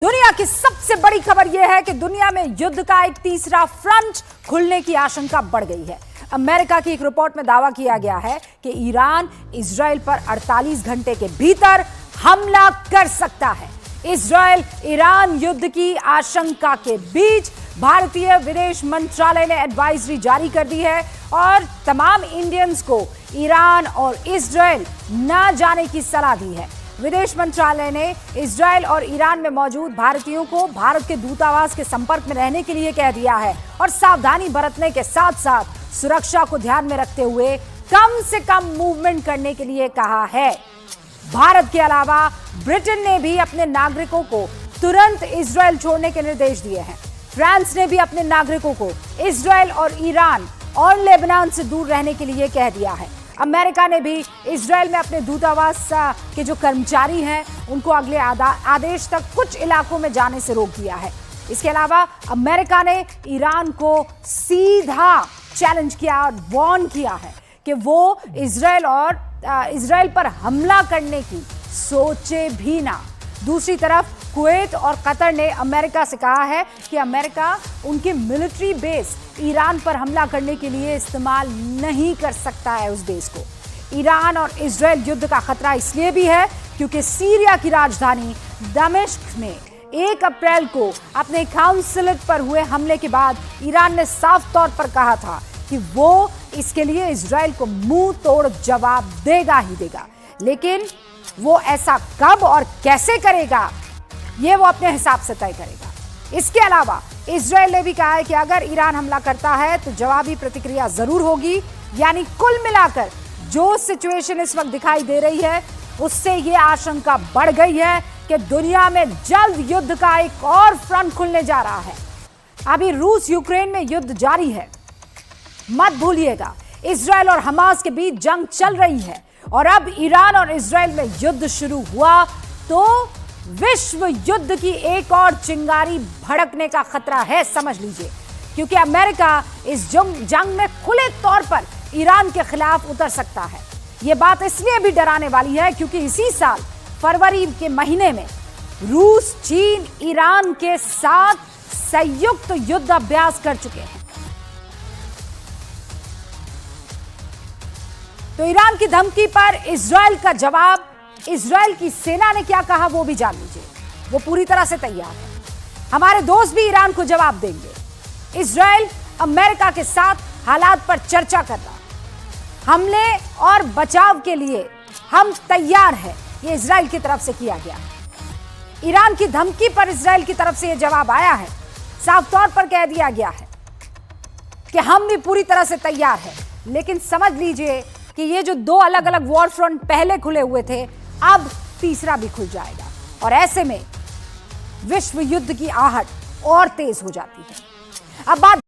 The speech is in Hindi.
दुनिया की सबसे बड़ी खबर यह है कि दुनिया में युद्ध का एक तीसरा फ्रंट खुलने की आशंका बढ़ गई है। अमेरिका की एक रिपोर्ट में दावा किया गया है कि ईरान इजराइल पर 48 घंटे के भीतर हमला कर सकता है। इजराइल ईरान युद्ध की आशंका के बीच भारतीय विदेश मंत्रालय ने एडवाइजरी जारी कर दी है और तमाम इंडियंस को ईरान और इजराइल न जाने की सलाह दी है। विदेश मंत्रालय ने इजराइल और ईरान में मौजूद भारतीयों को भारत के दूतावास के संपर्क में रहने के लिए कह दिया है और सावधानी बरतने के साथ साथ सुरक्षा को ध्यान में रखते हुए कम से कम मूवमेंट करने के लिए कहा है। भारत के अलावा ब्रिटेन ने भी अपने नागरिकों को तुरंत इजराइल छोड़ने के निर्देश दिए हैं। फ्रांस ने भी अपने नागरिकों को इजराइल और ईरान और लेबनान से दूर रहने के लिए कह दिया है। अमेरिका ने भी इजराइल में अपने दूतावास के जो कर्मचारी हैं उनको अगले आदेश तक कुछ इलाकों में जाने से रोक दिया है। इसके अलावा अमेरिका ने ईरान को सीधा चैलेंज किया और वार्न किया है कि वो इजराइल पर हमला करने की सोचे भी ना। दूसरी तरफ कुवैत और कतर ने अमेरिका से कहा है कि अमेरिका उनकी मिलिट्री बेस ईरान पर हमला करने के लिए इस्तेमाल नहीं कर सकता है उस बेस को। ईरान और इजराइल युद्ध का खतरा इसलिए भी है क्योंकि सीरिया की राजधानी दमिश्क में 1 अप्रैल को अपने काउंसलेट पर हुए हमले के बाद ईरान ने साफ तौर पर कहा था कि वो इसके लिए इजराइल को मुंह तोड़ जवाब देगा ही देगा, लेकिन वो ऐसा कब और कैसे करेगा ये वो अपने हिसाब से तय करेगा। इसके अलावा इजराइल ने भी कहा है कि अगर ईरान हमला करता है तो जवाबी प्रतिक्रिया जरूर होगी। यानी कुल मिलाकर जो सिचुएशन इस वक्त दिखाई दे रही है उससे ये आशंका बढ़ गई है कि दुनिया में जल्द युद्ध का एक और फ्रंट खुलने जा रहा है। अभी रूस यूक्रेन में युद्ध जारी है, मत भूलिएगा। इजराइल और हमास के बीच जंग चल रही है और अब ईरान और इजराइल में युद्ध शुरू हुआ तो विश्व युद्ध की एक और चिंगारी भड़कने का खतरा है, समझ लीजिए, क्योंकि अमेरिका इस जंग में खुले तौर पर ईरान के खिलाफ उतर सकता है। यह बात इसलिए भी डराने वाली है क्योंकि इसी साल फरवरी के महीने में रूस चीन ईरान के साथ संयुक्त युद्ध अभ्यास कर चुके हैं। तो ईरान की धमकी पर इजराइल का जवाब, इजराइल की सेना ने क्या कहा वो भी जान लीजिए। वो पूरी तरह से तैयार है। हमारे दोस्त भी ईरान को जवाब देंगे। इजराइल अमेरिका के साथ हालात पर चर्चा कर रहा है। हमले और बचाव के लिए हम तैयार हैं, ये इजराइल की तरफ से किया गया। ईरान की धमकी पर इजराइल की तरफ से यह जवाब आया है। साफ तौर पर कह दिया गया है कि हम भी पूरी तरह से तैयार हैं, लेकिन समझ लीजिए कि ये जो 2 अलग अलग वॉर फ्रंट पहले खुले हुए थे अब तीसरा भी खुल जाएगा और ऐसे में विश्व युद्ध की आहट और तेज हो जाती है। अब बात